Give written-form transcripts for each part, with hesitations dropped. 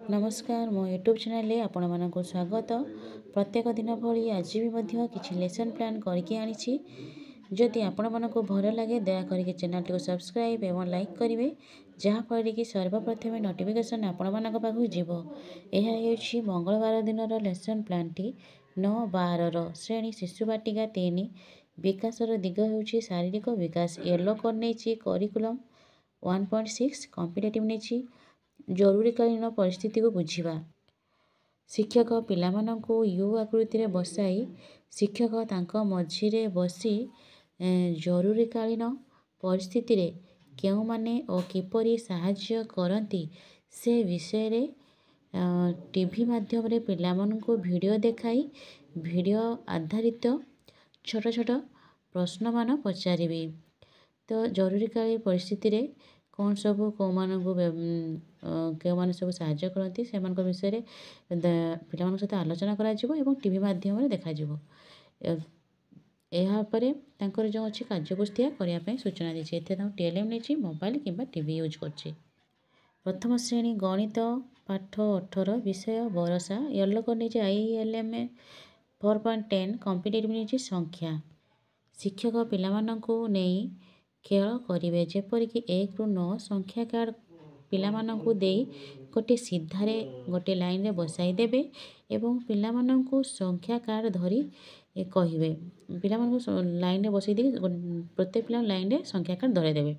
नमस्कार मो YouTube channel आपण मानक स्वागत। प्रत्येक दिन भली आज भी किसी लेसन प्लान करके आनी। जदि आपण मानक भल लगे दयाकोरी चैनल टी सब्सक्राइब एवं लाइक करेंगे जहाँफल कि सर्वप्रथम नोटिफिकेशन आपण मानक पाखु जीवो। यह मंगलवार दिन लेसन प्लान टी 9-12 श्रेणी शिशु बाटिका 3 विकासर दिग होउछि शारीरिक विकास। येलो करने करिकुलम 1.6 कॉम्पिटिटिव नहीं जरूरीकालीन परिस्थिति को बुझिबा। शिक्षक पिलामानंकु यू आकृति रे बसाई शिक्षक तांको मझिरे बसी जरूरीकालीन परिस्थिति रे केउ माने ओ किपरि साहाय्य करंती से विषय रे टीवी माध्यम रे पिलामानंकु वीडियो देखाई वीडियो आधारित छोट छोट प्रश्न मान पचारिबे। तो जरूरीकालीन परिस्थिति रे कौन सब कौ सब साहाय्य करती से विषय पिला सहित आलोचना करा टीवी माध्यम देखा यापर जो अच्छी कार्यपुस्तिका करने सूचना दी टीएलएम नहीं मोबाइल किंबा टीवी यूज कर। प्रथम श्रेणी गणित पाठ 18 विषय बरसा येलो कर नहीं ILM 4.10 कॉम्पिटिटिव नहीं संख्या। शिक्षक पिलामानंकु नहीं खेल करेंगे जेपरिक 1 ରୁ 9 संख्या कार्ड पिलामानंकु देई गोटे सीधारे गोटे लाइन रे बसाई देबे एवं पिलामानंकु संख्या कार्ड धरी कहिबे। पिलामानंकु लाइन रे बसाई दे प्रत्येक पिला लाइन रे संख्या कार्ड धरे देबे।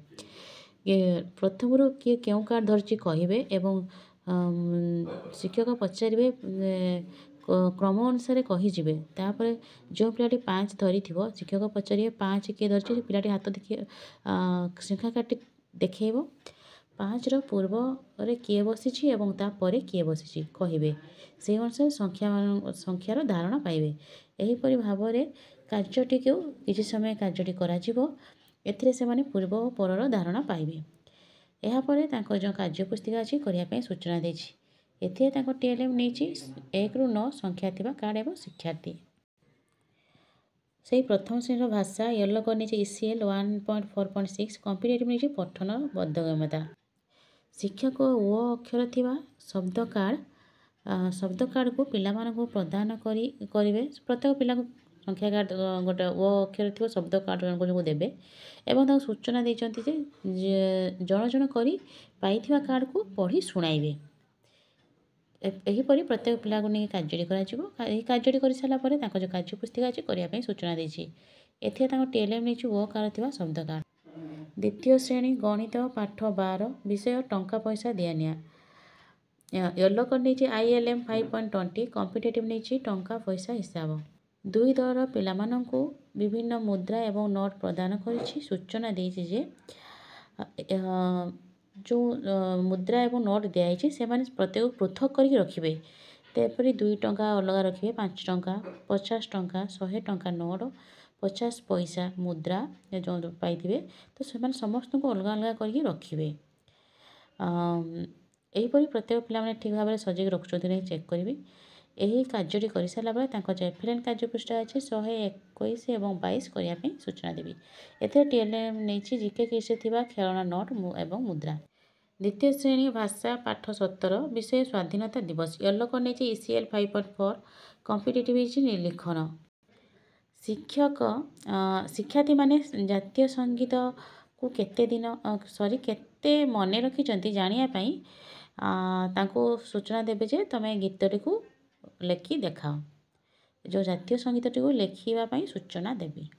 प्रथम रो किए केउ कार्ड धरची कहिबे एवं शिक्षक पचारिबे क्रम अनुसार कहीजिबे। तापर जो पिलाटी 5 धरी थिबो शिक्षक पचारिबे 5 किए धरची पिलाटी हाथ देखि संख्या कार्ड देखैबो 5 रो पूर्व रे किए बसिछि एवं ता परे किए बसिछि कहिबे। से अनुसार संख्यार धारणा पाइबे। एही परि भाबरे कार्यटी को किछि समय कार्यटी करा जिवो एथिरे से माने पूर्व और परर धारणा पाइबे। एहा परे तांको जो कार्यपुस्तिका अछि करिया पय सूचना देछि। एथिरे तांको टीएलएम नेछि 1 ରୁ 9 संख्या थिबा कार्ड एवं शिक्षार्थी। से प्रथम श्रेणी भाषा येलो कर नहीं ECL 1.4.6 कॉम्पिटिटिव नहीं पठन बोधगम्यता। शिक्षक ओ अक्षर थिबा शब्द कार्ड को पिलामानंकु प्रदान करिवे। प्रत्येक पिला संख्या कार्ड गोटे ओ अक्षर थी शब्द कार्ड को देवे एवं ताको सूचना देइचंती जे जण जण करी पाइथिबा कार्ड को पढ़ी सुनाइबे। एहीपरि प्रत्येक पिला को नहीं कार्यटी कराजिवो। एही कार्यटी करि साला परे ताको जो कार्यपुस्तिका अछि करिया पय सूचना देछि। एथे ताको टीएलएम नहीं ओ कार्ड थिबा शब्द कार्ड। द्वितीय श्रेणी गणित पाठ 12 विषय टंका पैसा दियानिया येलो कर नहीं ILM 5.20 कॉम्पिटिटिव नहीं टंका पैसा हिसाब। दुई दलर पिलामानंकु विभिन्न मुद्रा एवं नोट प्रदान करिछि सूचना देछि जे जो मुद्रा एवं नोट दियाइछि से माने प्रत्येक पृथक करके रखिबे। तेपरि 2 टंका अलग रखिबे 5 टंका 50 टंका 100 टंका नोट 50 पैसा मुद्रा जो पाइथिबे तो से समस्त को अलग अलग करके रखिबे। एहीपरि प्रत्येक पिला ठीक भाव में सजेक रखुଛନ୍ତି नहीं चेक करेंगे। यही कार्यटी कर सारा एफएलएन कार्यपृष्ठा अच्छे 121 एवं 22 करने सूचना देवी। एथे टीएलएम नहीं जीके केसे थिबा खेलना नोट एवं मुद्रा। द्वितीय श्रेणी भाषा पाठ 17 विषय स्वाधीनता दिवस येलो कर नहीं ECL 5.4 कॉम्पिटिटिव लिखन। शिक्षक शिक्षार्थी माने जातीय संगीत को केते दिन केते मने रखिचंती जानिया पई तांको सूचना देबे जे तमे गीतटी को लेखि देखाओ। जो जातीय संगीत टी को लेखिबा पई सूचना देबी।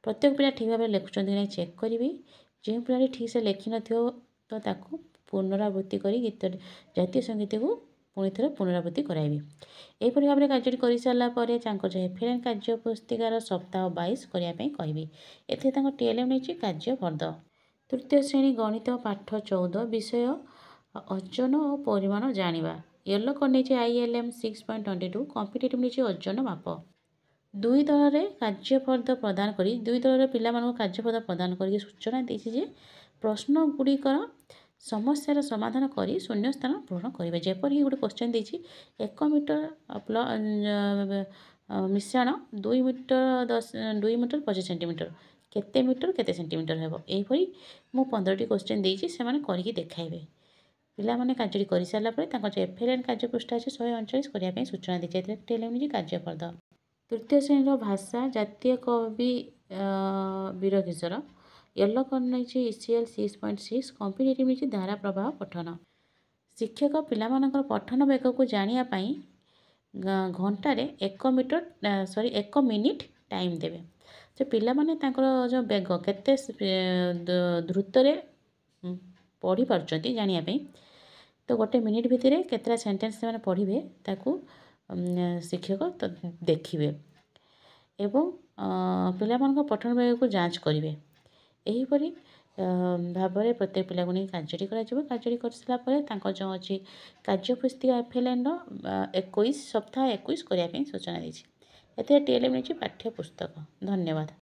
प्रत्येक पिला ठीक भाव लेखुचंती नहीं चेक करिवे। जे पिला ठीक से लेखि नथियो तो ताको पुनरावृत्ति करी गीत जातीय संगीत को पुणी थे पुनरावृत्ति कराइबे। एहीपरि भाव में कार्यटी कर सारा पर जो एफएलएन कार्यपुस्तिकार सप्ताह 22 करने कहिबे। एथे तांको टीएलएम नहीं कार्य फर्द। तृतीय श्रेणी गणित पाठ 14 विषय ओजन और परिमाण जानिबा येलो कर नहीं ILM 6.22 कॉम्पिटिटिव नहीं ओजन माप। दुई दल कार्यफर्द प्रदान करी दुई दलर पिला कार्यफर्द प्रदान करके सूचना देछि जे प्रश्न गुड़िकर समस्यार समाधान करी शून्य स्थान पूर्ण करेंगे। जेपरिक गोटे क्वेश्चन देछि 1 मीटर मिश्रण 2 मीटर 25 सेंटीमीटर केते मीटर केते सेंटीमीटर हेबो। एहीपरि मु 15टी क्वेश्चन देछि से माने करके देखाइबे। ପିଲାମାନେ କାର୍ଯ୍ୟଟି କରିସାରିଲା ପରେ ତାଙ୍କର ଯେଉଁ FLN କାର୍ଯ୍ୟପୃଷ୍ଠା ଅଛି 139 କରିବା ପାଇଁ ସୂଚନା ଦେଇଛି। ଏଥିରେ TLM ନେଇଛି କାର୍ଯ୍ୟଫର୍ଦ୍ଦ। ତୃତୀୟ ଶ୍ରେଣୀର ଭାଷା ଜାତୀୟ କବି ବୀର କିଶୋର। ୟେଲୋ କଲର୍ ନେଇଛି ECL 6.6। କମ୍ପିଟେଟିଭ୍ ନେଇଛି ଧାରା ପ୍ରବାହ ପଠନ। ଶିକ୍ଷକ ପିଲାମାନଙ୍କର ପଠନ ବେଗକୁ ଜାଣିବା ପାଇଁ ଘଣ୍ଟାରେ 1 ମିନିଟ୍ ଟାଇମ୍ ଦେବେ। ସେ ପିଲାମାନେ ତାଙ୍କର ଯେଉଁ ବେଗ କେତେ ଦ୍ରୁତରେ ପଢ଼ି ପାରୁଛନ୍ତି ଜାଣିବା ପାଇଁ, ତ 1 ମିନିଟ୍ ଭିତରେ କେତେଟା ସେଣ୍ଟେନ୍ସ ସେମାନେ ପଢ଼ିବେ ତାକୁ ଶିକ୍ଷକ ଦେଖିବେ ଏବଂ ପିଲାମାନଙ୍କ ପଠନ ବେଗକୁ ଯାଞ୍ଚ କରିବେ। ଏହିପରି ଭାବରେ ପ୍ରତ୍ୟେକ ପିଲାକୁ ନେଇ କାର୍ଯ୍ୟଟି କରାଯିବ। କାର୍ଯ୍ୟଟି କରିସାରିଲା ପରେ ତାଙ୍କର ଯେଉଁ ଅଛି କାର୍ଯ୍ୟପୁସ୍ତିକା FLNର 21 ସପ୍ତାହ 21 କରିବା ପାଇଁ ସୂଚନା ଦେଇଛି। ଏଥିରେ TLM ନେଇଛି ପାଠ୍ୟପୁସ୍ତକ। ଧନ୍ୟବାଦ।